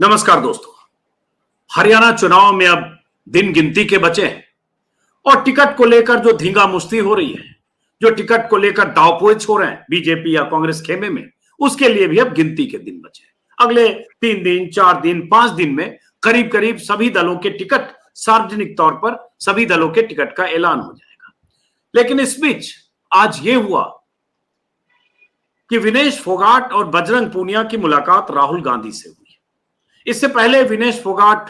नमस्कार दोस्तों। हरियाणा चुनाव में अब दिन गिनती के बचे हैं और टिकट को लेकर जो धींगा मुश्ती हो रही है, जो टिकट को लेकर दांवपेच हो रहे हैं बीजेपी या कांग्रेस खेमे में, उसके लिए भी अब गिनती के दिन बचे हैं। अगले 3 दिन, 4 दिन, 5 दिन में करीब करीब सभी दलों के टिकट सार्वजनिक तौर पर सभी दलों के टिकट का ऐलान हो जाएगा। लेकिन इस बीच आज ये हुआ कि विनेश फोगाट और बजरंग पूनिया की मुलाकात राहुल गांधी से हुई। इससे पहले विनेश फोगाट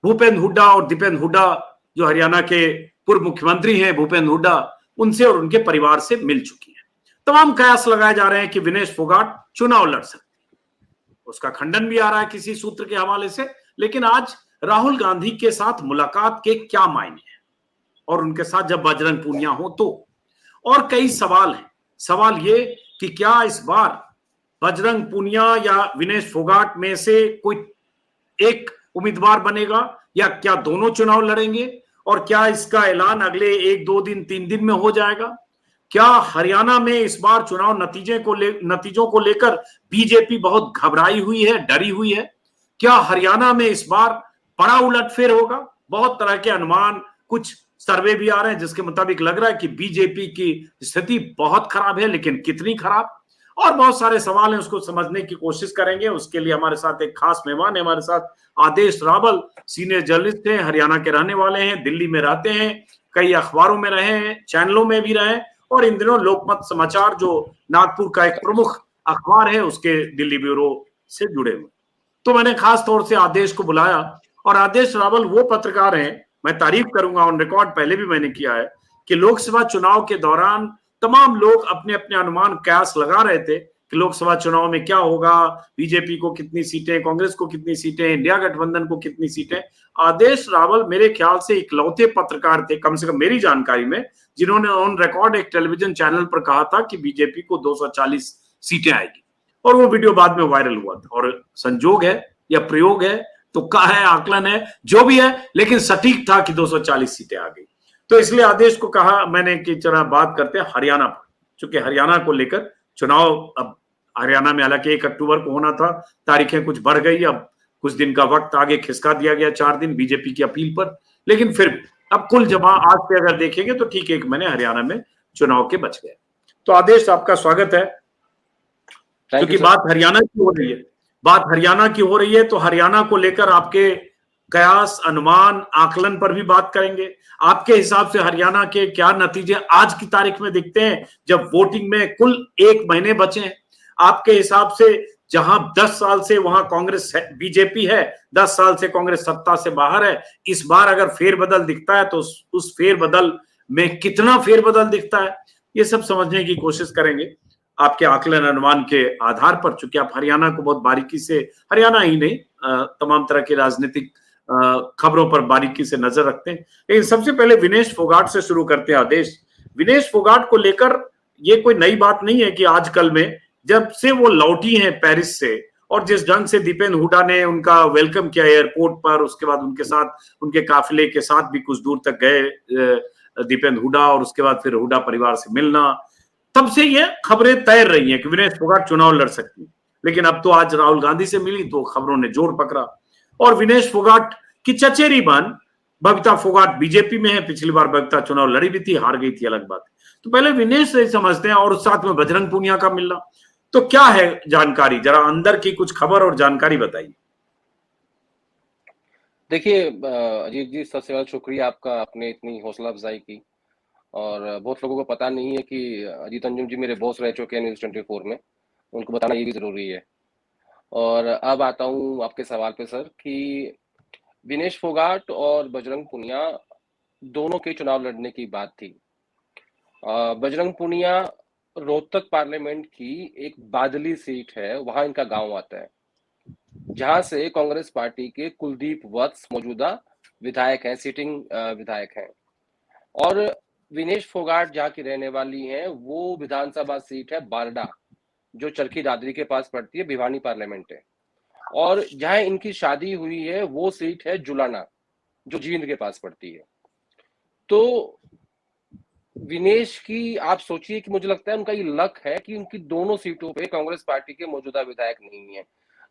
भूपेंद्र हुड्डा और दीपेंद्र हुड्डा, जो हरियाणा के पूर्व मुख्यमंत्री हैं, भूपेंद्र हुड्डा, उनसे और उनके परिवार से मिल चुकी हैं। तमाम कयास लगाए जा रहे हैं कि विनेश फोगाट चुनाव लड़ सकते हैं। उसका खंडन भी आ रहा है किसी सूत्र के हवाले से। लेकिन आज राहुल गांधी के साथ मुलाकात के क्या मायने हैं और उनके साथ जब बजरंग पूनिया हो तो, और कई सवाल हैं। सवाल ये कि क्या इस बार बजरंग पूनिया या विनेश फोगाट में से कोई एक उम्मीदवार बनेगा या क्या दोनों चुनाव लड़ेंगे, और क्या इसका ऐलान अगले 1-2 दिन 3 दिन में हो जाएगा? क्या हरियाणा में इस बार चुनाव नतीजों को लेकर बीजेपी बहुत घबराई हुई है, डरी हुई है? क्या हरियाणा में इस बार बड़ा उलटफेर होगा? बहुत तरह के अनुमान, कुछ सर्वे भी आ रहे हैं जिसके मुताबिक लग रहा है कि बीजेपी की स्थिति बहुत खराब है, लेकिन कितनी खराब, और बहुत सारे सवाल हैं, उसको समझने की कोशिश करेंगे। उसके लिए हमारे साथ एक खास मेहमान है, हमारे साथ आदेश रावल, सीनियर जर्नलिस्ट हैं, हरियाणा के रहने वाले हैं, दिल्ली में रहते हैं, कई अखबारों में रहे हैं, चैनलों में भी रहे, और इन दिनों लोकमत समाचार, जो नागपुर का एक प्रमुख अखबार है, उसके दिल्ली ब्यूरो से जुड़े हुए। तो मैंने खास तौर से आदेश को बुलाया, और आदेश रावल वो पत्रकार हैं, मैं तारीफ करूंगा, ऑन रिकॉर्ड पहले भी मैंने किया है, कि लोकसभा चुनाव के दौरान तमाम लोग अपने अपने अनुमान कयास लगा रहे थे कि लोकसभा चुनाव में क्या होगा, बीजेपी को कितनी सीटें, कांग्रेस को कितनी सीटें, इंडिया गठबंधन को कितनी सीटें। आदेश रावल मेरे ख्याल से इकलौते पत्रकार थे, कम से कम मेरी जानकारी में, जिन्होंने ऑन रिकॉर्ड एक टेलीविजन चैनल पर कहा था कि बीजेपी को 240 सीटें आएगी, और वो वीडियो बाद में वायरल हुआ था। और संजोग है या प्रयोग है, तुक्का है, आकलन है, जो भी है, लेकिन सटीक था कि 240 सीटें आ गई। तो इसलिए आदेश को कहा मैंने कि चला बात करते हैं हरियाणा पर, क्योंकि हरियाणा को लेकर चुनाव अब हरियाणा में हालांकि 1 अक्टूबर को होना था, तारीखें कुछ बढ़ गई, अब कुछ दिन का वक्त आगे खिसका दिया गया, 4 दिन बीजेपी की अपील पर। लेकिन फिर अब कुल जमा आज से अगर देखेंगे तो ठीक 1 महीने हरियाणा में चुनाव के बच गए। तो आदेश, आपका स्वागत है। क्योंकि बात हरियाणा की हो रही है, बात हरियाणा की हो रही है, तो हरियाणा को लेकर आपके कयास, अनुमान, आकलन पर भी बात करेंगे। आपके हिसाब से हरियाणा के क्या नतीजे आज की तारीख में दिखते हैं, जब वोटिंग में कुल 1 महीने बचे हैं? आपके हिसाब से जहां 10 साल से वहां कांग्रेस है, बीजेपी है, 10 साल से कांग्रेस सत्ता से बाहर है, इस बार अगर फेरबदल दिखता है तो उस फेरबदल में कितना फेरबदल दिखता है, ये सब समझने की कोशिश करेंगे आपके आकलन अनुमान के आधार पर। चूंकि आप हरियाणा को बहुत बारीकी से, हरियाणा ही नहीं तमाम तरह की राजनीतिक खबरों पर बारीकी से नजर रखते हैं। लेकिन सबसे पहले विनेश फोगाट से शुरू करते हैं। आदेश, विनेश फोगाट को लेकर ये कोई नई बात नहीं है कि आजकल में, जब से वो लौटी हैं पेरिस से, और जिस ढंग से दीपेंद्र हुड्डा ने उनका वेलकम किया एयरपोर्ट पर, उसके बाद उनके साथ, उनके काफिले के साथ भी कुछ दूर तक गए दीपेंद्र हुड्डा, और उसके बाद फिर हुड्डा परिवार से मिलना, तब से ये खबरें तैर रही हैं कि विनेश फोगाट चुनाव लड़ सकती है। लेकिन अब तो आज राहुल गांधी से मिली तो खबरों ने जोर पकड़ा, और विनेश फोगाट की चचेरी बहन बबीता फोगाट बीजेपी में है। पिछली बार बबीता चुनाव लड़ी भी थी, हार गई थी, अलग बात है। तो पहले विनेश से समझते हैं, और साथ में बजरंग पूनिया का मिलना, तो क्या है जानकारी, जरा अंदर की कुछ खबर और जानकारी बताइए। देखिए अजीत जी, सबसे ज्यादा शुक्रिया आपका, आपने इतनी हौसला अफजाई की। और बहुत लोगों को पता नहीं है कि अजीत अंजुम जी मेरे बॉस रह चुके हैं न्यूज़ 24 में, उनको बताना ये भी जरूरी है। और अब आता हूँ आपके सवाल पे सर, कि विनेश फोगाट और बजरंग पूनिया दोनों के चुनाव लड़ने की बात थी। बजरंग पूनिया रोहतक पार्लियामेंट की एक बादली सीट है, वहां इनका गांव आता है, जहां से कांग्रेस पार्टी के कुलदीप वत्स मौजूदा विधायक हैं, सिटिंग विधायक हैं। और विनेश फोगाट जहाँ की रहने वाली हैं, वो विधानसभा सीट है बारडा, जो चरखी दादरी के पास पड़ती है, भिवानी पार्लियामेंट है। और जहां इनकी शादी हुई है वो सीट है जुलाना, जो जींद के पास पड़ती है। तो विनेश की आप सोचिए कि मुझे लगता है उनका ये लक है कि उनकी दोनों सीटों पे कांग्रेस पार्टी के मौजूदा विधायक नहीं है।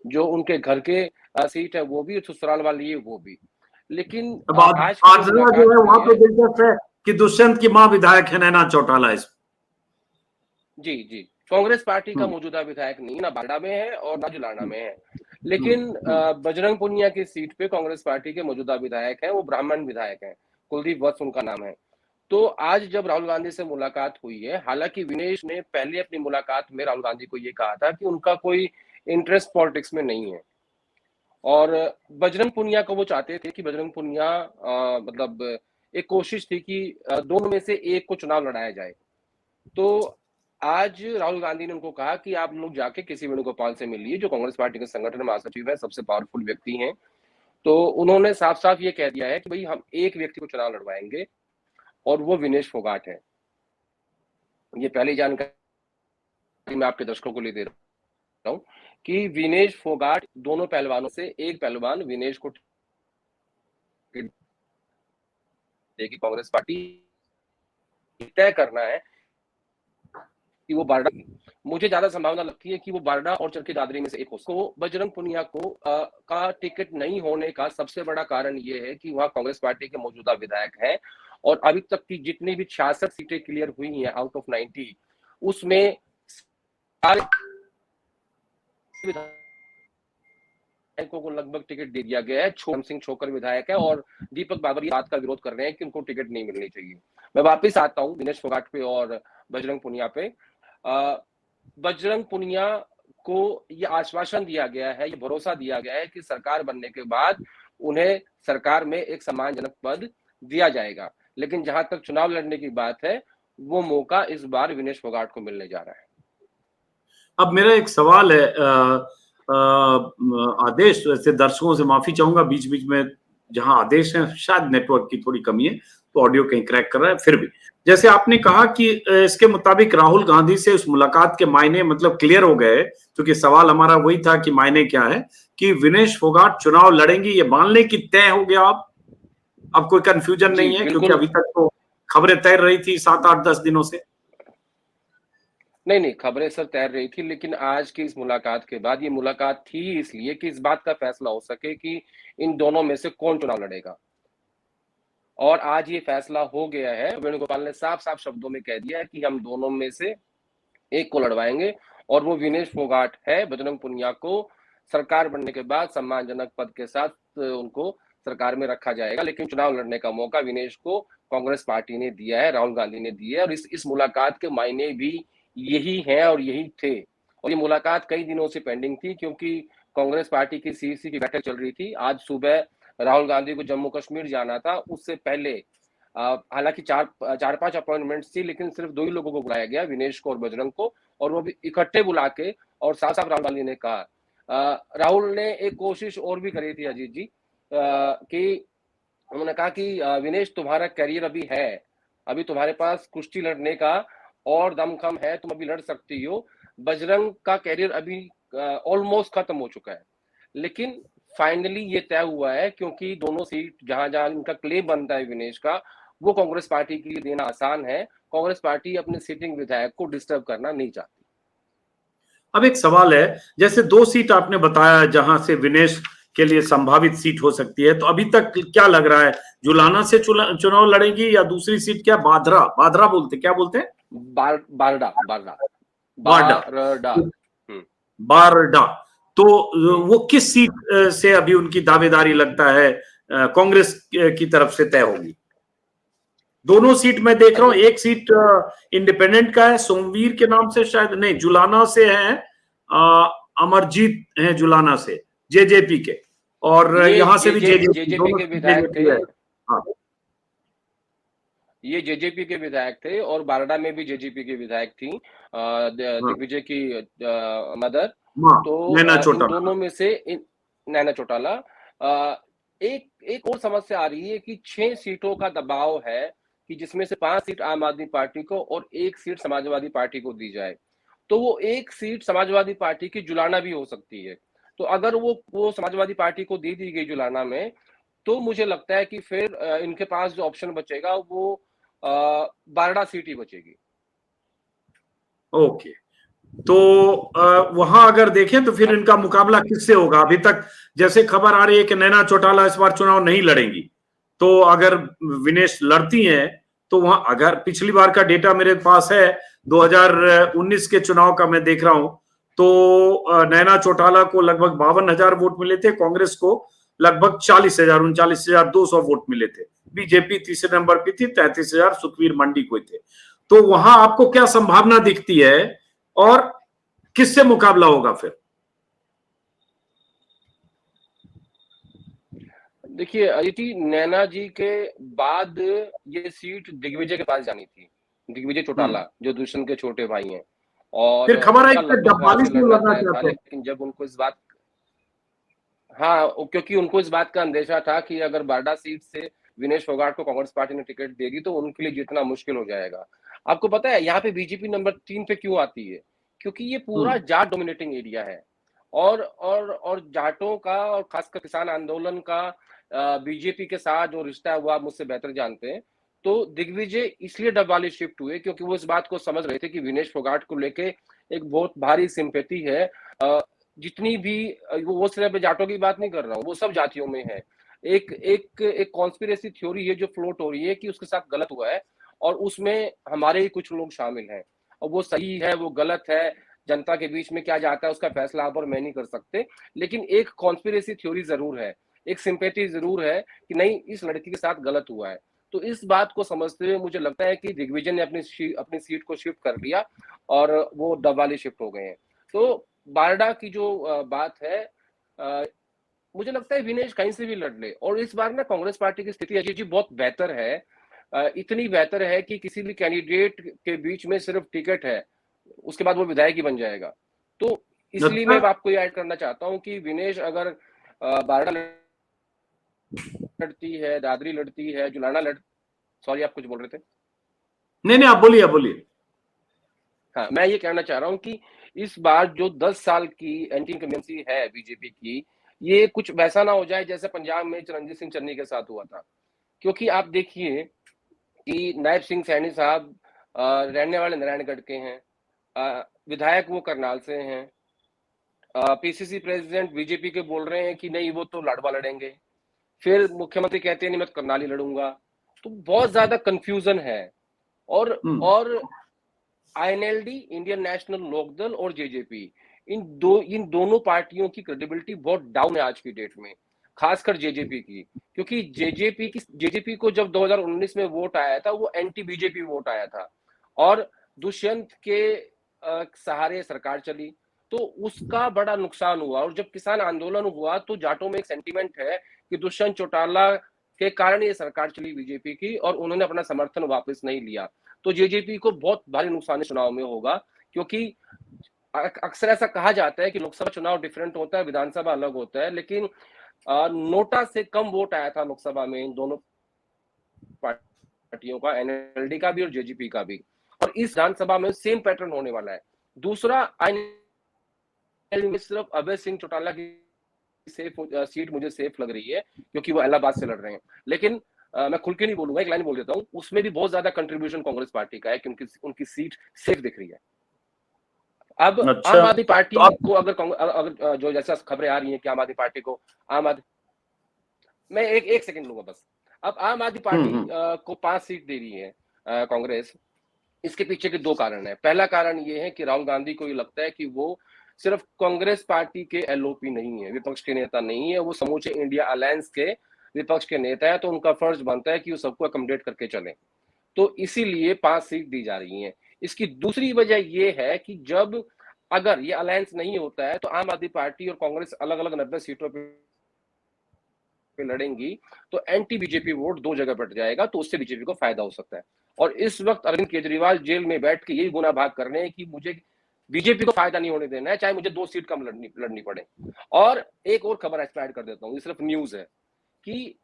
जो उनके घर के सीट है वो भी, ससुराल वाली है वो भी। लेकिन अब आज की जो आजरा जो मुलाकात है वहां हुई पे है, दिलचस्प है कि दुष्यंत की मां विधायक है नैना चौटाला इस। जी जी, कांग्रेस पार्टी का हम्म, मौजूदा विधायक नहीं, ना बारडा में है और ना जुलाना हम्म, में है। हम्म, लेकिन हम्म। बजरंग पुनिया की सीट पे कांग्रेस पार्टी के मौजूदा विधायक हैं, वो ब्राह्मण विधायक हैं, कुलदीप वत्स उनका नाम है। तो आज जब राहुल गांधी से मुलाकात हुई है, हालांकि विनेश ने पहले अपनी मुलाकात में राहुल गांधी को ये कहा था कि उनका कोई इंटरेस्ट पॉलिटिक्स में नहीं है, और बजरंग पुनिया को वो चाहते थे कि बजरंग पुनिया मतलब एक कोशिश थी कि दोनों में से एक को चुनाव लड़ाया जाए। तो आज राहुल गांधी ने उनको कहा कि आप लोग जाके किसी वेणुगोपाल से मिलिए, जो कांग्रेस पार्टी के संगठन महासचिव है, सबसे पावरफुल व्यक्ति हैं। तो उन्होंने साफ साफ ये कह दिया है कि भाई हम एक व्यक्ति को चुनाव लड़वाएंगे और वो विनेश फोगाट है। ये पहली जानकारी मैं आपके दर्शकों को ले दे रहा हूँ कि विनेश फोगाट दोनों पहलवानों से एक पहलवान विनेश को टिकट देगी कांग्रेस पार्टी, तय करना है कि वो बारडा, मुझे ज्यादा संभावना लगती है कि वो बारडा और चरखी दादरी में से एक हो। तो बजरंग पुनिया को का टिकट नहीं होने का सबसे बड़ा कारण ये है कि वहां कांग्रेस पार्टी के मौजूदा विधायक हैं, और अभी तक की जितनी भी 66 सीटें क्लियर हुई हैं आउट ऑफ 90, उसमें सारे विधायकों को लगभग टिकट दे दिया गया है। छोटम सिंह छोकर विधायक है और दीपक बाबर इस बात का विरोध कर रहे हैं कि उनको टिकट नहीं मिलनी चाहिए। मैं वापिस आता हूँ विनेश फोगाट पे और बजरंग पुनिया पे। बजरंग पुनिया को ये आश्वासन दिया गया है, ये भरोसा दिया गया है कि सरकार बनने के बाद उन्हें सरकार में एक सम्मानजनक पद दिया जाएगा, लेकिन जहां तक चुनाव लड़ने की बात है, वो मौका इस बार विनेश फोगाट को मिलने जा रहा है। अब मेरा एक सवाल है आदेश, वैसे दर्शकों से माफी चाहूंगा, बीच बीच में जहां आदेश है शायद नेटवर्क की थोड़ी कमी है तो ऑडियो कहीं क्रैक कर रहा है। फिर भी जैसे आपने कहा कि इसके मुताबिक राहुल गांधी से उस मुलाकात के मायने मतलब क्लियर हो गए, क्योंकि सवाल हमारा वही था कि मायने क्या है, कि विनेश फोगाट चुनाव लड़ेंगी, ये मानने की तय हो गया। अब कोई कंफ्यूजन जी नहीं है, क्योंकि बिल्कुल। अभी तक तो खबरें तैर रही थी 7 8 10 दिनों से। नहीं नहीं, खबरें सर तैर रही थी, लेकिन आज की इस मुलाकात के बाद, ये मुलाकात थी इसलिए कि इस बात का फैसला हो सके कि इन दोनों में से कौन चुनाव लड़ेगा, और आज ये फैसला हो गया है। वेणुगोपाल ने साफ साफ शब्दों में कह दिया है कि हम दोनों में से एक को लड़वाएंगे, और वो विनेश फोगाट है। बजरंग पुनिया को सरकार बनने के बाद सम्मानजनक पद के साथ उनको सरकार में रखा जाएगा, लेकिन चुनाव लड़ने का मौका विनेश को कांग्रेस पार्टी ने दिया है, राहुल गांधी ने दिया है, और इस मुलाकात के मायने भी यही है और यही थे। और ये मुलाकात कई दिनों से पेंडिंग थी, क्योंकि कांग्रेस पार्टी की सीईसी की बैठक चल रही थी। आज सुबह राहुल गांधी को जम्मू कश्मीर जाना था, उससे पहले हालांकि चार पांच अपॉइंटमेंट्स थी, लेकिन सिर्फ दो ही लोगों को बुलाया गया, विनेश को और बजरंग को, और वो भी इकट्ठे बुला के। और साफ साफ राहुल गांधी ने कहा, राहुल ने एक कोशिश और भी करी थी अजीत जी, कि उन्होंने कहा कि विनेश तुम्हारा करियर अभी है, अभी तुम्हारे पास कुश्ती लड़ने का और दमखम है, तुम अभी लड़ सकती हो। बजरंग का करियर अभी ऑलमोस्ट खत्म हो चुका है, लेकिन फाइनली ये तय हुआ है, क्योंकि दोनों सीट जहां जहां इनका क्लेम बनता है विनेश का, वो कांग्रेस पार्टी के लिए देना आसान है। कांग्रेस पार्टी अपने सिटिंग विधायक को डिस्टर्ब करना नहीं चाहती। अब एक सवाल है, जैसे 2 सीट आपने बताया जहां से विनेश के लिए संभावित सीट हो सकती है, तो अभी तक क्या लग रहा है, जुलाना से चुनाव लड़ेंगी या दूसरी सीट क्या बारडा, बारडा बोलते क्या बोलते हैं, बारडा बारडा बारडा, बारडा। बारडा। तो वो किस सीट से अभी उनकी दावेदारी लगता है कांग्रेस की तरफ से तय होगी? दोनों सीट मैं देख रहा हूं, एक सीट इंडिपेंडेंट का है, सोमवीर के नाम से शायद, नहीं जुलाना से है, अमरजीत है जुलाना से, जेजेपी के, और यहां से भी जेजेपी के विधायक थे। हाँ, ये जेजेपी के विधायक थे, और बारडा में भी जेजेपी के विधायक थी दिग्विजय की मदर। तो इन दोनों में से नैना चौटाला, एक और समस्या आ रही है कि 6 सीटों का दबाव है, कि जिसमें से 5 सीट आम आदमी पार्टी को और 1 सीट समाजवादी पार्टी को दी जाए। तो वो 1 सीट समाजवादी पार्टी की जुलाना भी हो सकती है। तो अगर वो समाजवादी पार्टी को दे दी गई जुलाना में, तो मुझे लगता है कि फिर इनके पास जो ऑप्शन बचेगा वो बारडा सीट ही बचेगी। ओके, तो वहां अगर देखें तो फिर इनका मुकाबला किससे होगा? अभी तक जैसे खबर आ रही है कि नैना चौटाला इस बार चुनाव नहीं लड़ेंगी, तो अगर विनेश लड़ती हैं तो वहां, अगर पिछली बार का डेटा मेरे पास है 2019 के चुनाव का मैं देख रहा हूं, तो नैना चौटाला को लगभग 52,000 वोट मिले थे, कांग्रेस को लगभग 40,000, 39,200 वोट मिले थे। बीजेपी तीसरे नंबर पे थी, 33,000 सुखवीर मंडी को थे। तो वहां आपको क्या संभावना दिखती है और किससे मुकाबला होगा फिर? देखिए अदिति, नैना जी के बाद ये सीट दिग्विजय के पास जानी थी, दिग्विजय चौटाला जो दुष्यंत के छोटे भाई हैं, और फिर खबर है उनका कि लगभग वहां डब्बाली से से लड़ना लड़ना तय था, चाहते हैं। लेकिन जब उनको इस बात, हाँ, क्योंकि उनको इस बात का अंदेशा था कि अगर बारडा सीट से विनेश फोगाट को कांग्रेस पार्टी ने टिकट देगी तो उनके लिए जीतना मुश्किल हो जाएगा। आपको पता है यहाँ पे बीजेपी नंबर 3 पे क्यों आती है? क्योंकि ये पूरा जाट डोमिनेटिंग एरिया है, और जाटों का और खासकर किसान आंदोलन का बीजेपी के साथ जो रिश्ता है वो आप मुझसे बेहतर जानते हैं। तो दिग्विजय इसलिए डबवाली शिफ्ट हुए क्योंकि वो इस बात को समझ रहे थे कि विनेश फोगाट को लेके एक बहुत भारी सिंपैथी है। जितनी भी, वो सिर्फ जाटों की बात नहीं कर रहा हूँ, वो सब जातियों में है। एक कॉन्स्पिरेसी थ्योरी है जो फ्लोट हो रही है कि उसके साथ गलत हुआ है और उसमें हमारे ही कुछ लोग शामिल हैं, और वो सही है वो गलत है, जनता के बीच में क्या जाता है उसका फैसला आप और मैं नहीं कर सकते। लेकिन एक कॉन्स्पिरेसी थ्योरी जरूर है, एक सिंपैथी जरूर है कि नहीं इस लड़की के साथ गलत हुआ है। तो इस बात को समझते हुए मुझे लगता है कि दिग्विजय ने अपनी सीट को शिफ्ट कर लिया और वो डबवाली शिफ्ट हो गए हैं। तो बारडा की जो बात है, मुझे लगता है विनेश कहीं से भी लड़ ले, और इस बार ना कांग्रेस पार्टी की स्थिति अजीत जी बहुत बेहतर है। इतनी बेहतर है कि किसी भी कैंडिडेट के बीच में सिर्फ टिकट है, उसके बाद वो विधायक ही बन जाएगा। तो इसलिए मैं आपको ये ऐड करना चाहता हूँ कि विनेश अगर बारडा लड़ती है, दादरी लड़ती है, जुलाना सॉरी आप कुछ बोल रहे थे? नहीं आप बोलिए, आप बोलिए। हाँ, मैं ये कहना चाह रहा हूँ कि इस बार जो 10 साल की एंटी इनकम्बेंसी है बीजेपी की, ये कुछ वैसा ना हो जाए जैसे पंजाब में चरणजीत सिंह चन्नी के साथ हुआ था। क्योंकि आप देखिए कि नायब सिंह सैनी साहब रहने वाले नारायणगढ़ के हैं, विधायक वो करनाल से हैं, पीसीसी प्रेसिडेंट बीजेपी के बोल रहे हैं कि नहीं वो तो लाडवा लड़ेंगे, फिर मुख्यमंत्री कहते हैं नहीं मैं करनाली लड़ूंगा। तो बहुत ज्यादा कंफ्यूजन है। और आईएनएलडी, इंडियन नेशनल लोकदल और जेजेपी, इन दोनों पार्टियों की क्रेडिबिलिटी बहुत डाउन है आज की डेट में, खासकर जेजेपी की। क्योंकि जेजेपी को जब 2019 में वोट आया था वो एंटी बीजेपी वोट आया था, और दुष्यंत के सहारे सरकार चली तो उसका बड़ा नुकसान हुआ। और जब किसान आंदोलन हुआ तो जाटों में एक सेंटीमेंट है कि दुष्यंत चौटाला के कारण ये सरकार चली बीजेपी की, और उन्होंने अपना समर्थन वापस नहीं लिया। तो जेजेपी को बहुत भारी नुकसान चुनाव में होगा, क्योंकि अक्सर ऐसा कहा जाता है कि लोकसभा चुनाव डिफरेंट होता है, विधानसभा अलग होता है, लेकिन नोटा से कम वोट आया था लोकसभा में इन दोनों पार्टियों का, एनएलडी का भी और जेजेपी का भी, और इस विधानसभा में सेम पैटर्न होने वाला है। दूसरा, सिर्फ अभय सिंह चौटाला की सीट मुझे सेफ लग रही है क्योंकि वो इलाहाबाद से लड़ रहे हैं, लेकिन मैं खुल के नहीं बोलूंगा, एक लाइन बोल देता हूँ, उसमें भी बहुत ज्यादा कंट्रीब्यूशन कांग्रेस पार्टी का है क्योंकि उनकी सीट सेफ दिख रही है। अब अच्छा, आम आदमी पार्टी तो को अगर जो जैसा खबरें आ रही हैं कि आम आदमी पार्टी को मैं एक सेकंड लूंगा बस। अब आम आदमी पार्टी को 5 सीट दे रही है कांग्रेस। इसके पीछे के 2 कारण है। पहला कारण ये है कि राहुल गांधी को ये लगता है कि वो सिर्फ कांग्रेस पार्टी के एलओपी नहीं है, विपक्ष के नेता नहीं है, वो समूचे इंडिया अलायंस के विपक्ष के नेता है, तो उनका फर्ज बनता है कि वो सबको अकोमोडेट करके चले। तो इसीलिए 5 सीट दी जा रही है। इसकी दूसरी वजह यह है कि जब अगर ये अलायंस नहीं होता है तो आम आदमी पार्टी और कांग्रेस अलग अलग 90 सीटों पे लड़ेंगी, तो एंटी बीजेपी वोट 2 जगह बट जाएगा, तो उससे बीजेपी को फायदा हो सकता है। और इस वक्त अरविंद केजरीवाल जेल में बैठ के यही गुना भाग कर रहे हैं कि मुझे बीजेपी को फायदा नहीं होने देना है, चाहे मुझे 2 सीट कम लड़नी पड़े। और एक और खबर ऐड कर देता हूँ, ये सिर्फ न्यूज है कि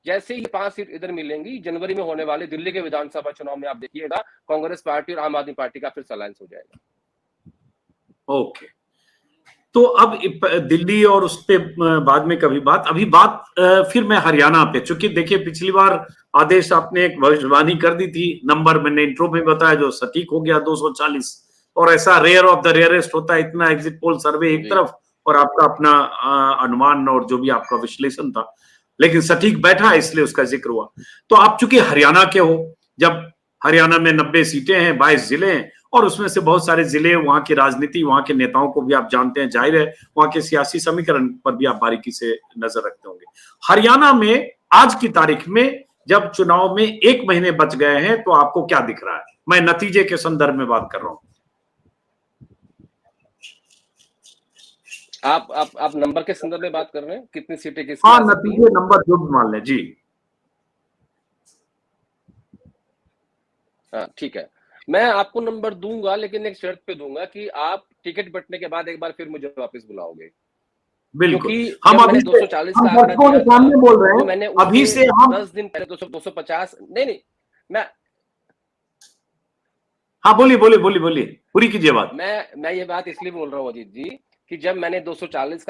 जैसे ही 5 सीट इधर मिलेंगी, जनवरी में होने वाले दिल्ली के विधानसभा चुनाव में आप देखिएगा कांग्रेस पार्टी और आम आदमी पार्टी का फिर अलायंस हो जाएगा। ओके, तो अब दिल्ली और उस पे बाद में कभी बात, अभी बात फिर मैं हरियाणा पे, चूंकि देखिए पिछली बार आदेश आपने एक भविष्यवाणी कर दी थी, नंबर मैंने इंट्रो में बताया जो सटीक हो गया 240, और ऐसा रेयर ऑफ द रेयरेस्ट होता है, इतना एग्जिट पोल सर्वे एक तरफ और आपका अपना अनुमान और जो भी आपका विश्लेषण था, लेकिन सटीक बैठा इसलिए उसका जिक्र हुआ। तो आप चूंकि हरियाणा के हो, जब हरियाणा में 90 सीटें हैं, 22 जिले हैं और उसमें से बहुत सारे जिले, वहां की राजनीति, वहां के नेताओं को भी आप जानते हैं, जाहिर है वहां के सियासी समीकरण पर भी आप बारीकी से नजर रखते होंगे। हरियाणा में आज की तारीख में जब चुनाव में 1 महीने बच गए हैं तो आपको क्या दिख रहा है? मैं नतीजे के संदर्भ में बात कर रहा हूं। आप नंबर के संदर्भ में बात कर रहे हैं, कितनी सीटें किसकी? हाँ, नतीजे नंबर जो भी मान लें जी। हाँ, ठीक है, मैं आपको नंबर दूंगा, लेकिन एक शर्त पे दूंगा कि आप टिकट बटने के बाद एक बार फिर मुझे वापस बुलाओगे। बिल्कुल, क्योंकि हम अभी 240 हम का दर्शकों के सामने बोल रहे हैं, मैंने अभी से हम 10 दिन पहले 250 नहीं, हाँ बोलिए पूरी कीजिए बात। मैं ये बात इसलिए बोल रहा हूँ अजीत जी कि जब मैंने 240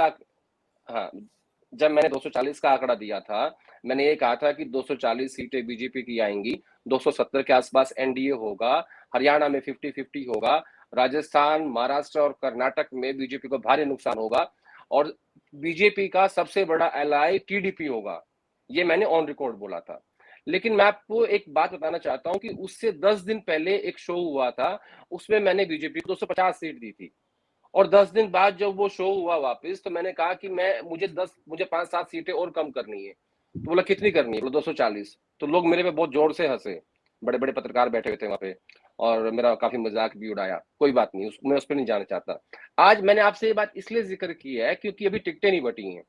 का आंकड़ा दिया था, मैंने ये कहा था कि 240 सीटें बीजेपी की आएंगी, 270 के आसपास एनडीए होगा, हरियाणा में 50-50 होगा, राजस्थान, महाराष्ट्र और कर्नाटक में बीजेपी को भारी नुकसान होगा और बीजेपी का सबसे बड़ा एलाई टीडीपी होगा। ये मैंने ऑन रिकॉर्ड बोला था। लेकिन मैं आपको एक बात बताना चाहता हूं कि उससे 10 दिन पहले एक शो हुआ था, उसमें मैंने बीजेपी को 250 सीट दी थी और 10 दिन बाद जब वो शो हुआ वापस, तो मैंने कहा कि मुझे 5-7 सीटें और कम करनी है। तो बोला कितनी करनी है? बोला 240। तो लोग मेरे पे बहुत जोर से हंसे, बड़े बड़े पत्रकार बैठे हुए थे वहां पे और मेरा काफी मजाक भी उड़ाया। कोई बात नहीं, मैं उस पर नहीं जाना चाहता। आज मैंने आपसे ये बात इसलिए जिक्र की है क्योंकि अभी टिकटें नहीं बटी हैं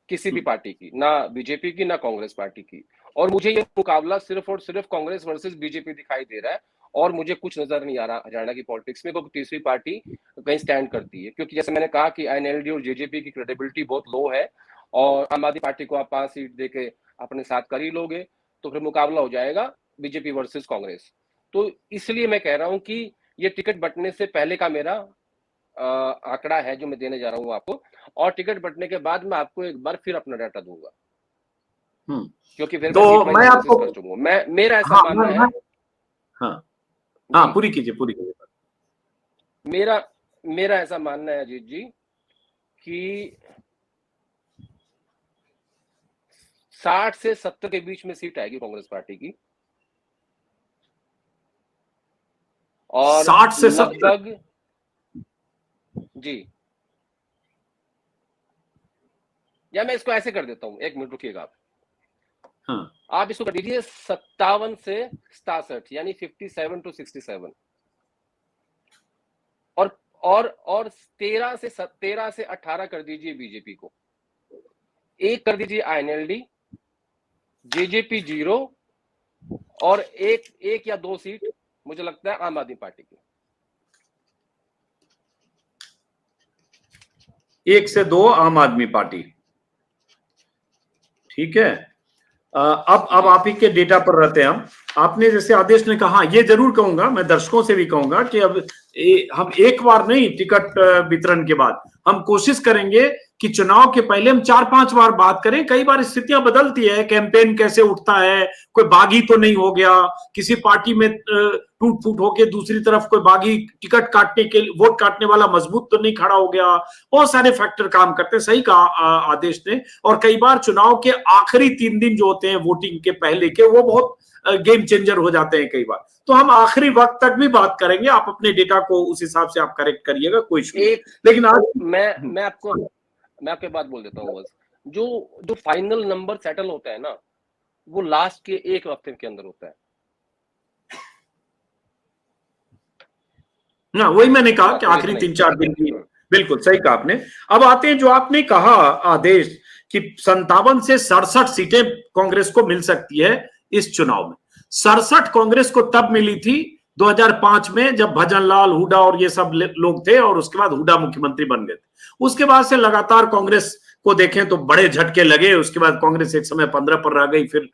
किसी भी पार्टी की, ना बीजेपी की ना कांग्रेस पार्टी की, और मुझे ये मुकाबला सिर्फ और सिर्फ कांग्रेस वर्सेस बीजेपी दिखाई दे रहा है और मुझे कुछ नजर नहीं आ रहा हरियाणा की पॉलिटिक्स में कोई तीसरी पार्टी कहीं स्टैंड करती है। क्योंकि जैसे मैंने कहा कि आईएनएलडी और जेजेपी की क्रेडिबिलिटी बहुत लो है और आम आदमी पार्टी को आप 5 सीट देके अपने साथ कर ही लोगे तो फिर मुकाबला हो जाएगा बीजेपी वर्सेस कांग्रेस। तो इसलिए मैं कह रहा हूं कि ये टिकट बंटने से पहले का मेरा आंकड़ा है जो मैं देने जा रहा हूं आपको, और टिकट बंटने के बाद मैं आपको एक बार फिर अपना डाटा दूंगा, क्योंकि फिर तो मैं आपको कर चुका हूं। मेरा ऐसा मानना है। हाँ, पूरी कीजिए। मेरा ऐसा मानना है अजीत जी कि 60 से 70 के बीच में सीट आएगी कांग्रेस पार्टी की और 60 से 70 जी, या मैं इसको ऐसे कर देता हूं, 1 मिनट रुकिएगा आप। हाँ। आप इसको कर दीजिए 57 से 67, यानी 57 to 67, और 13 से 18 कर दीजिए बीजेपी को, 1 कर दीजिए आईएनएलडी, जेजेपी 0 और एक या 2 सीट मुझे लगता है आम आदमी पार्टी की। 1 से 2 आम आदमी पार्टी, ठीक है। अब आप ही के डेटा पर रहते हैं हम। आपने जैसे आदेश ने कहा, ये जरूर कहूंगा, मैं दर्शकों से भी कहूंगा कि अब हम एक बार नहीं, टिकट वितरण के बाद हम कोशिश करेंगे कि चुनाव के पहले हम 4-5 बार बात करें। कई बार स्थितियां बदलती है, कैंपेन कैसे उठता है, कोई बागी तो नहीं हो गया, किसी पार्टी में टूट फूट होके दूसरी तरफ कोई बागी टिकट काटने के वोट काटने वाला मजबूत तो नहीं खड़ा हो गया। बहुत सारे फैक्टर काम करते हैं, सही कहा आदेश ने। और कई बार चुनाव के आखिरी 3 दिन जो होते हैं वोटिंग के पहले के, वो बहुत गेम चेंजर हो जाते हैं कई बार। तो हम आखिरी वक्त तक भी बात करेंगे, आप अपने डेटा को उस हिसाब से आप करेक्ट करिएगा, कोई इशू नहीं। लेकिन आज मैं आपको बात बोल देता हूँ, बस जो फाइनल नंबर सेटल होता है ना, वो लास्ट के 1 हफ्ते के अंदर होता है ना। वही मैंने कहा कि आखिरी 3-4 दिन की, बिल्कुल सही कहा आपने। अब आते हैं जो आपने कहा आदेश कि 57 से 67 सीटें कांग्रेस को मिल सकती है इस चुनाव में। 67 कांग्रेस को तब मिली थी 2005 में, जब भजनलाल हुड्डा और ये सब लोग थे और उसके बाद हुड्डा मुख्यमंत्री बन गए थे। उसके बाद से लगातार कांग्रेस को देखें तो बड़े झटके लगे। उसके बाद कांग्रेस एक समय 15 पर रह गई, फिर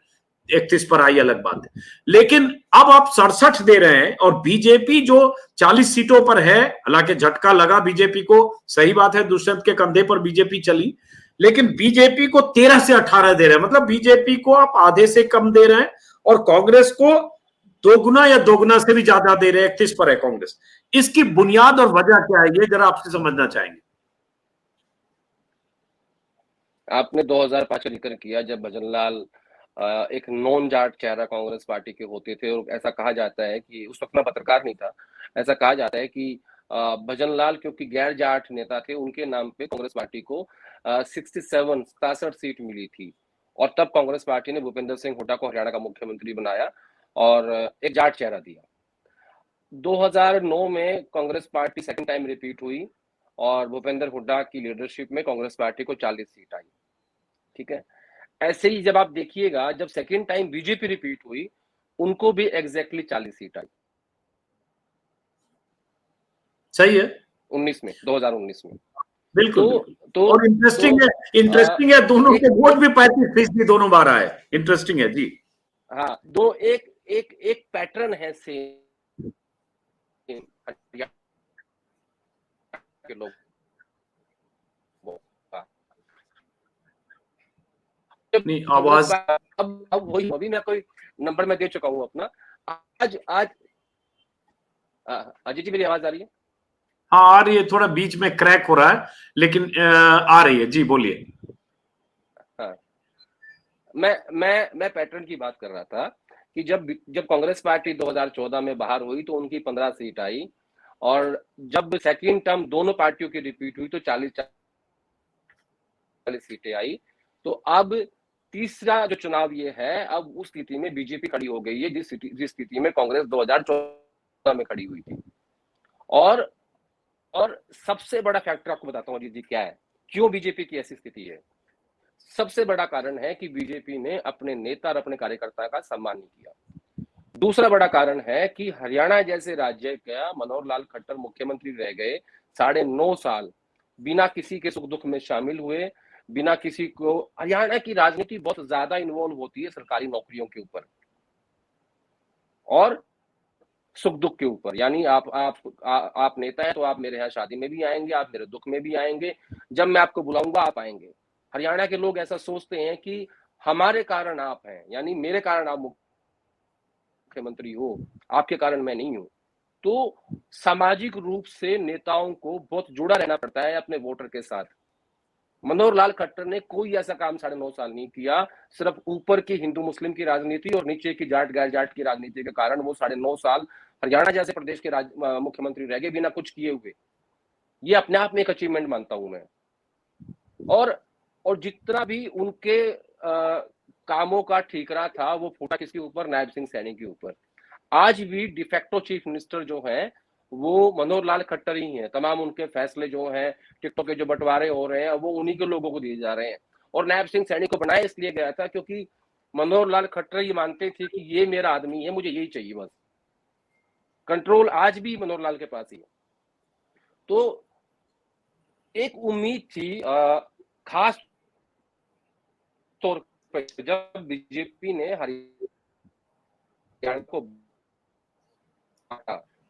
31 पर आई, अलग बात है। लेकिन अब आप 67 दे रहे हैं और बीजेपी जो 40 सीटों पर है, हालांकि झटका लगा बीजेपी को, सही बात है, दुष्यंत के कंधे पर बीजेपी चली, लेकिन बीजेपी को 13 से 18 दे रहे हैं। मतलब बीजेपी को आप आधे से कम दे रहे हैं और कांग्रेस को दोगुना या दोगुना से भी ज्यादा दे रहे हैं। 31 पर है कांग्रेस। इसकी बुनियाद और वजह क्या है, ये जरा आपसे समझना चाहेंगे। आपने 2005 का जिक्र किया, जब भजनलाल एक नॉन जाट चेहरा कांग्रेस पार्टी के होते थे, और ऐसा कहा जाता है कि उस वक्त मैं पत्रकार नहीं था, ऐसा कहा जाता है कि भजनलाल क्योंकि गैर जाट नेता थे, उनके नाम पे कांग्रेस पार्टी को 67 सीट मिली थी। और तब कांग्रेस पार्टी ने भूपेंद्र सिंह हुड्डा को हरियाणा का मुख्यमंत्री बनाया और एक जाट चेहरा दिया। 2009 में Congress party second time repeat हुई और भूपेंद्र हुड्डा की लीडरशिप में कांग्रेस पार्टी को 40 सीट आई। ठीक है, ऐसे ही जब आप देखिएगा, जब सेकंड टाइम बीजेपी रिपीट हुई, उनको भी एग्जैक्टली 40 सीट आई। सही है, 2019 में। बिल्कुल तो बिल्कुल। तो और इंटरेस्टिंग है, इंटरेस्टिंग है, दोनों के वोट भी 35% दोनों बार आए। इंटरेस्टिंग है जी। हाँ, दो एक एक एक पैटर्न है सेम के लोग। नहीं आवाज, अब वही, अभी मैं कोई नंबर में दे चुका हूँ अपना। आज आज अजय जी, मेरी आवाज आ रही है? हाँ आ रही है, थोड़ा बीच में क्रैक हो रहा है, लेकिन आ रही है जी, बोलिए। हाँ, मैं पैटर्न की बात कर रहा था कि जब कांग्रेस पार्टी 2014 में बाहर हुई तो उनकी 15 सीट आई, और जब सेकंड टर्म दोनों पार्टियों की रिपीट हुई तो 40 सीटें आई। तो अब तीसरा जो चुनाव ये है, अब उस स्थिति में बीजेपी खड़ी हो गई है जिस स्थिति में कांग्रेस 2014 में खड़ी हुई थी। और सबसे बड़ा फैक्टर आपको बताता हूँ जी क्या है, क्यों बीजेपी की ऐसी स्थिति है। सबसे बड़ा कारण है कि बीजेपी ने अपने नेता और अपने कार्यकर्ता का सम्मान नहीं किया। दूसरा बड़ा कारण है कि हरियाणा जैसे राज्य का मनोहर लाल खट्टर मुख्यमंत्री रह गए 9.5 साल, बिना किसी के सुख दुख में शामिल हुए, बिना किसी को। हरियाणा की राजनीति बहुत ज्यादा इन्वॉल्व होती है सरकारी नौकरियों के ऊपर और सुख दुख के ऊपर। यानी आप नेता है तो आप मेरे यहाँ शादी में भी आएंगे, आप मेरे दुख में भी आएंगे, जब मैं आपको बुलाऊंगा आप आएंगे। हरियाणा के लोग ऐसा सोचते हैं कि हमारे कारण आप हैं, यानी मेरे कारण आप मुख्यमंत्री हो, आपके कारण मैं नहीं हूं। तो सामाजिक रूप से नेताओं को बहुत जुड़ा रहना पड़ता है अपने वोटर के साथ। मनोहर लाल खट्टर ने कोई ऐसा काम 9.5 साल नहीं किया, सिर्फ ऊपर की हिंदू मुस्लिम की राजनीति और नीचे की जाट गैर जाट की राजनीति के कारण वो 9.5 साल हरियाणा जैसे प्रदेश के मुख्यमंत्री रह गए बिना कुछ किए हुए। ये अपने आप में एक अचीवमेंट मानता हूं मैं। और जितना भी उनके कामों का ठीकरा था वो फूटा किसके ऊपर? नायब सिंह सैनी के ऊपर। आज भी डिफेक्टो चीफ मिनिस्टर जो है वो मनोहर लाल खट्टर ही हैं। तमाम उनके फैसले जो हैं, टिकटॉक के जो बंटवारे हो रहे हैं, वो उन्हीं के लोगों को दिए जा रहे हैं। और नायब सिंह सैनी को बनाया इसलिए गया था क्योंकि मनोहर लाल खट्टर ये मानते थे कि ये मेरा आदमी है, मुझे यही चाहिए बस। कंट्रोल आज भी मनोहर लाल के पास ही है। तो एक उम्मीद थी खास तौर पर जब बीजेपी ने हरियाणा को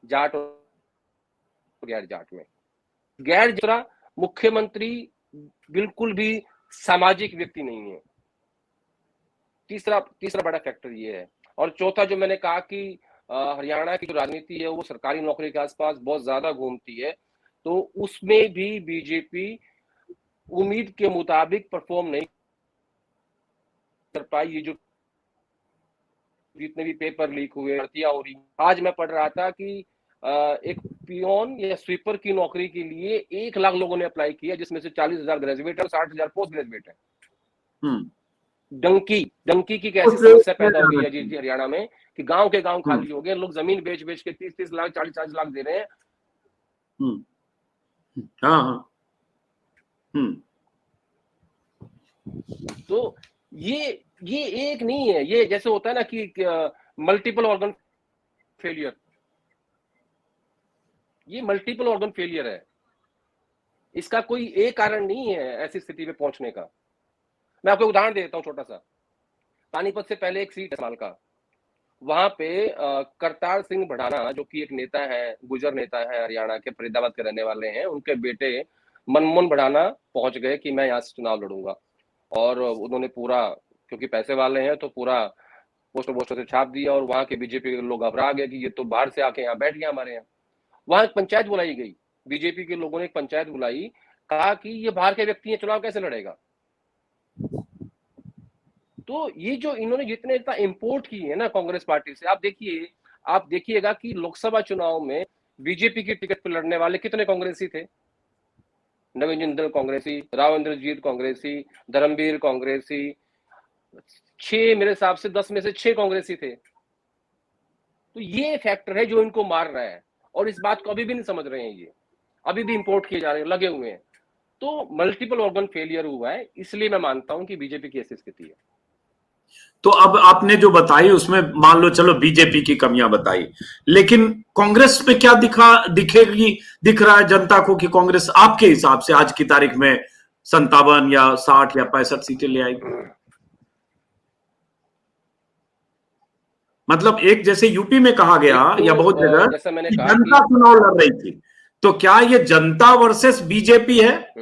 जाट और गैर जाट में, गैर जरा मुख्यमंत्री बिल्कुल भी सामाजिक व्यक्ति नहीं है। तीसरा बड़ा फैक्टर ये है। और चौथा जो मैंने कहा कि हरियाणा की जो राजनीति है वो सरकारी नौकरी के आसपास बहुत ज्यादा घूमती है, तो उसमें भी बीजेपी उम्मीद के मुताबिक परफॉर्म नहीं कर पाई। ये जो जितने भी पेपर लीक हुए, भर्तियां हो रही, आज मैं पढ़ रहा था कि एक पियोन या स्वीपर की नौकरी के लिए 1 लाख लोगों ने अप्लाई किया, जिसमें से 40,000 ग्रेजुएट है और 60,000 पोस्ट ग्रेजुएट है। डंकी की कैसी समस्या पैदा हो गई है जी हरियाणा में कि गांव के गांव खाली हो गए, लोग जमीन बेच बेच के 30-30 लाख 40-40 लाख दे रहे हैं। हाँ। तो ये एक नहीं है, ये जैसे होता है ना कि मल्टीपल ऑर्गन फेलियर, ये मल्टीपल ऑर्गन फेलियर है। इसका कोई एक कारण नहीं है ऐसी स्थिति में पहुंचने का। मैं आपको उदाहरण देता हूं छोटा सा। पानीपत से पहले एक सीट है का, वहां पे करतार सिंह भड़ाना जो कि एक नेता है, गुजर नेता है, हरियाणा के फरीदाबाद के रहने वाले हैं, उनके बेटे मनमोहन भड़ाना पहुंच गए कि मैं यहाँ से चुनाव लड़ूंगा। और उन्होंने पूरा, क्योंकि पैसे वाले हैं, तो पूरा पोस्टर से छाप दिया और वहां के बीजेपी के लोग घबरा गए कि ये तो बाहर से आके यहाँ बैठ गया हमारे यहाँ। वहां एक पंचायत बुलाई गई, बीजेपी के लोगों ने एक पंचायत बुलाई, कहा कि ये बाहर के व्यक्ति हैं, चुनाव कैसे लड़ेगा। तो ये जो इन्होंने जितने इतना इंपोर्ट किए हैं ना कांग्रेस पार्टी से, आप देखिएगा कि लोकसभा चुनाव में बीजेपी की टिकट पर लड़ने वाले कितने कांग्रेसी थे। नवीन जिंदल कांग्रेसी, राव इंद्रजीत कांग्रेसी, धर्मवीर कांग्रेसी, 6 मेरे हिसाब से 10 में से 6 कांग्रेसी थे। तो ये फैक्टर है जो इनको मार रहा है, और इस बात को अभी भी नहीं समझ रहे हैं, ये अभी भी इंपोर्ट किए जा रहे हैं, लगे हुए हैं। तो मल्टीपल ऑर्गन फेलियर हुआ है, इसलिए मैं मानता हूं कि बीजेपी की ऐसी स्थिति है। तो अब आपने जो बताई उसमें मान लो चलो बीजेपी की कमियां बताई, लेकिन कांग्रेस में क्या दिख रहा है जनता को कि कांग्रेस आपके हिसाब से आज की तारीख में 57 या 60 या 65 सीटें ले आएगी? मतलब एक जैसे यूपी में कहा गया या बहुत जगह जैसा मैंने कहा जनता चुनाव लड़ रही थी, तो क्या ये जनता वर्सेस बीजेपी है?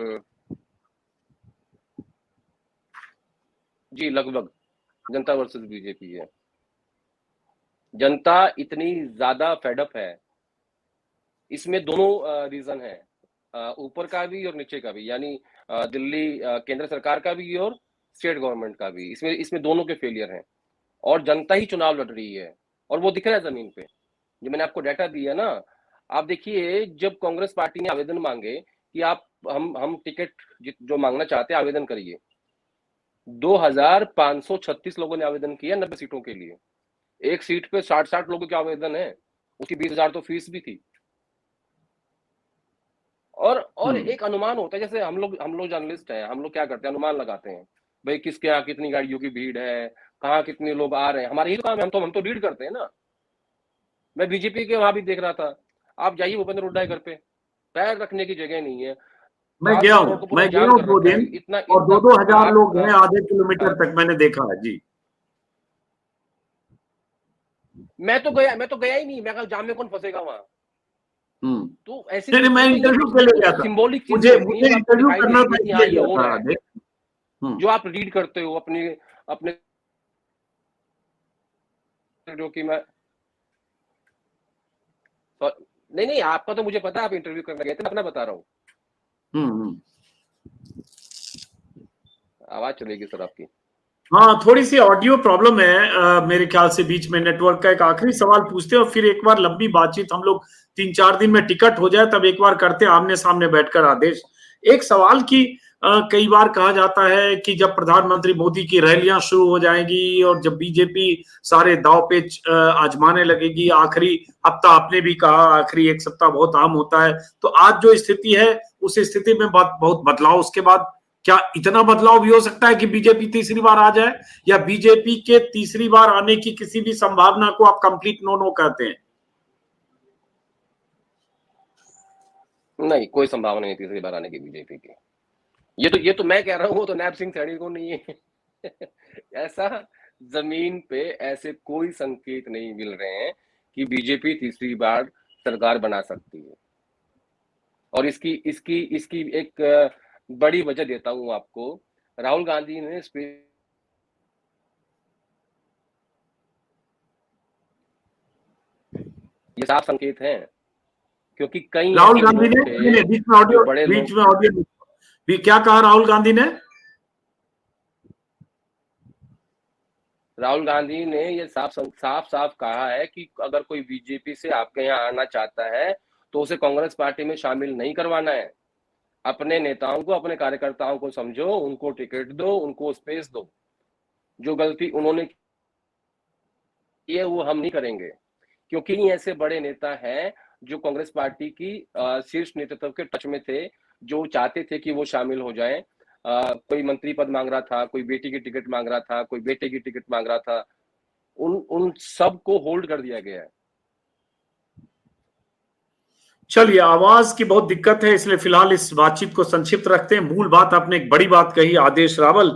जी, लगभग जनता वर्सेस बीजेपी है। जनता इतनी ज्यादा फेडअप है, इसमें दोनों रीजन है, ऊपर का भी और नीचे का भी, यानी दिल्ली केंद्र सरकार का भी और स्टेट गवर्नमेंट का भी। इसमें दोनों के फेलियर हैं, और जनता ही चुनाव लड़ रही है, और वो दिख रहा है जमीन पे। जो मैंने आपको डाटा दिया ना, आप देखिए, जब कांग्रेस पार्टी ने आवेदन मांगे कि आप हम टिकट जो मांगना चाहते हैं आवेदन करिए, 2536 लोगों ने आवेदन किया 90 सीटों के लिए। एक सीट पे 60 लोगों के आवेदन है, उसकी 20,000 तो फीस भी थी। और एक अनुमान होता है, जैसे हम लोग जर्नलिस्ट हैं, हम लोग क्या करते हैं, अनुमान लगाते हैं, भाई किसके यहाँ कितनी गाड़ियों की भीड़ है, कहाँ कितने लोग आ रहे हैं। हमारे ही काम है, हम तो रीड करते हैं ना। मैं बीजेपी के वहां भी देख रहा था, आप जाइए भूपेंद्र हुड्डा के घर पे, पैर रखने की जगह नहीं है। मैं गया हूँ 2 दिन, और 2-2 हजार लोग हैं आधे किलोमीटर तक, मैंने देखा है जी। मैं तो गया ही नहीं, मैं कहा जाम में कौन फंसेगा वहां। तो ऐसे नहीं, मैं इंटरव्यू के लिए गया था, सिंबॉलिक मुझे इंटरव्यू करना था, जो आप रीड करते हो अपने जो कि मैं नहीं, आपका तो मुझे पता है, आप इंटरव्यू करने गए थे, मैं अपना बता रहा हूँ। आवाज चलेगी सर आपकी। हाँ, थोड़ी सी ऑडियो प्रॉब्लम है मेरे ख्याल से, बीच में नेटवर्क का। एक आखिरी सवाल पूछते हैं और फिर एक बार लंबी बातचीत, हम लोग 3-4 दिन में टिकट हो जाए तब एक बार करते हैं आमने सामने बैठकर आदेश। एक सवाल की कई बार कहा जाता है कि जब प्रधानमंत्री मोदी की रैलियां शुरू हो जाएंगी और जब बीजेपी सारे दाव पेच आजमाने लगेगी, आखिरी हफ्ता आपने भी कहा आखिरी एक सप्ताह बहुत अहम होता है, तो आज जो स्थिति है उस स्थिति में बहुत बदलाव, उसके बाद क्या इतना बदलाव भी हो सकता है कि बीजेपी तीसरी बार आ जाए, या बीजेपी के तीसरी बार आने की किसी भी संभावना को आप कंप्लीट नो कहते हैं? नहीं, कोई संभावना नहीं तीसरी बार आने की बीजेपी की। ये तो मैं कह रहा हूँ, तो नैब सिंह सैनी को नहीं है। ऐसा जमीन पे ऐसे कोई संकेत नहीं मिल रहे हैं कि बीजेपी तीसरी बार सरकार बना सकती है। और इसकी एक बड़ी वजह देता हूं आपको। राहुल गांधी ने ये साफ संकेत हैं, क्योंकि कई राहुल गांधी ने बीच में ऑडियो भी क्या कहा? राहुल गांधी ने ये साफ कहा है कि अगर कोई बीजेपी से आपके यहाँ आना चाहता है तो उसे कांग्रेस पार्टी में शामिल नहीं करवाना है। अपने नेताओं को, अपने कार्यकर्ताओं को समझो, उनको टिकट दो, उनको स्पेस दो। जो गलती उन्होंने की है वो हम नहीं करेंगे, क्योंकि ऐसे बड़े नेता हैं जो कांग्रेस पार्टी की शीर्ष नेतृत्व के टच में थे, जो चाहते थे कि वो शामिल हो जाएं। कोई मंत्री पद मांग रहा था, कोई बेटी की टिकट मांग रहा था, कोई बेटे की टिकट मांग रहा था, उन सब को होल्ड कर दिया गया है। चलिए, आवाज की बहुत दिक्कत है, इसलिए फिलहाल इस बातचीत को संक्षिप्त रखते हैं। मूल बात आपने एक बड़ी बात कही आदेश रावल,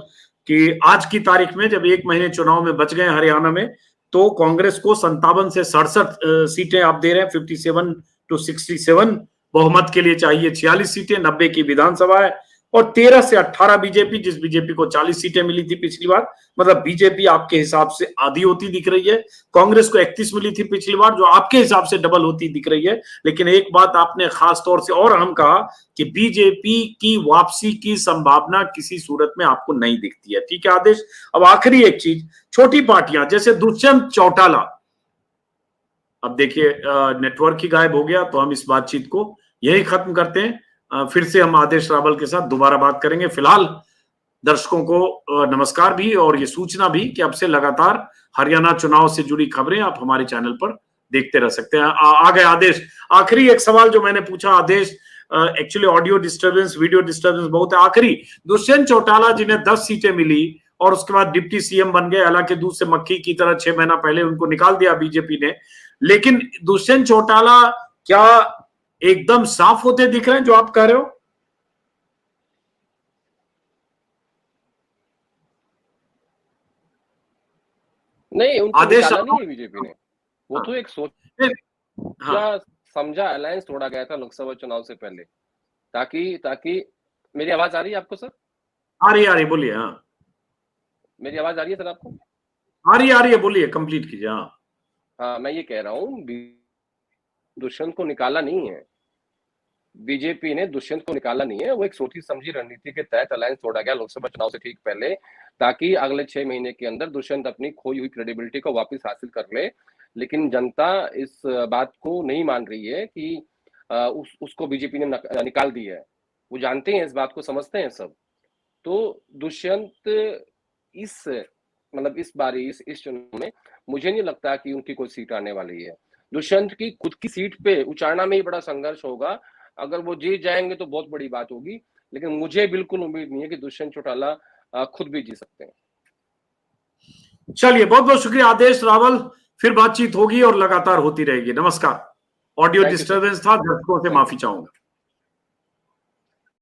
कि आज की तारीख में जब 1 महीने चुनाव में बच गए हरियाणा में, तो कांग्रेस को 57 से 67 सीटें आप दे रहे हैं, 57 to 67। बहुमत के लिए चाहिए 46 सीटें, 90 की विधानसभा है, और 13 से 18 बीजेपी, जिस बीजेपी को 40 सीटें मिली थी पिछली बार, मतलब बीजेपी आपके हिसाब से आधी होती दिख रही है। कांग्रेस को 31 मिली थी पिछली बार, जो आपके हिसाब से डबल होती दिख रही है। लेकिन एक बात आपने खास तौर से और अहम कहा कि बीजेपी की वापसी की संभावना किसी सूरत में आपको नहीं दिखती है। ठीक है आदेश, अब आखिरी एक चीज, छोटी पार्टियां जैसे दुष्यंत चौटाला, अब देखिए नेटवर्क ही गायब हो गया, तो हम इस बातचीत को यही खत्म करते हैं। फिर से हम आदेश रावल के साथ दोबारा बात करेंगे। फिलहाल दर्शकों को नमस्कार भी, और ये सूचना भी कि अब से लगातार हरियाणा चुनाव से जुड़ी खबरें आप हमारे चैनल पर देखते रह सकते हैं। आ गए आदेश। आखिरी एक सवाल जो मैंने पूछा Aadesh, actually audio disturbance, video disturbance बहुत है। आखिरी, दुष्यंत चौटाला जिन्हें 10 सीटें मिली और उसके बाद डिप्टी सीएम बन गए, हालांकि दूध से मक्खी की तरह 6 महीना पहले उनको निकाल दिया बीजेपी ने, लेकिन दुष्यंत चौटाला क्या एकदम साफ होते दिख रहे हैं जो आप कह रहे हो? नहीं, उनको आदेश निकाला नहीं है बीजेपी ने। वो तो एक सोचा हाँ, समझा अलायंस तोड़ा गया था लोकसभा चुनाव से पहले, ताकि मेरी आवाज आ रही है आपको सर? आ रही बोलिए। हाँ, मेरी आवाज आ रही है सर आपको? आ रही है, बोलिए, कंप्लीट कीजिए। हाँ हाँ, मैं ये कह रहा हूँ दुष्यंत को निकाला नहीं है, बीजेपी ने दुष्यंत को निकाला नहीं है। वो एक सोची समझी रणनीति के तहत अलायंस तोड़ा गया लोकसभा चुनाव से ठीक पहले, ताकि अगले 6 महीने के अंदर दुष्यंत अपनी खोई हुई क्रेडिबिलिटी को वापस हासिल कर ले। लेकिन जनता इस बात को नहीं मान रही है कि उसको बीजेपी ने निकाल दिया है। वो जानते हैं इस बात को, समझते हैं सब। तो दुष्यंत इस मतलब इस बारी इस चुनाव में मुझे नहीं लगता कि उनकी कोई सीट आने वाली है। दुष्यंत की खुद की सीट पे उचारना में ही बड़ा संघर्ष होगा। अगर वो जीत जाएंगे तो बहुत बड़ी बात होगी, लेकिन मुझे बिल्कुल उम्मीद नहीं है कि दुष्यंत चौटाला खुद भी जीत सकते हैं। चलिए, बहुत बहुत शुक्रिया आदेश रावल। फिर बातचीत होगी और लगातार होती रहेगी। नमस्कार। ऑडियो डिस्टर्बेंस था, दर्शकों से माफी चाहूंगा।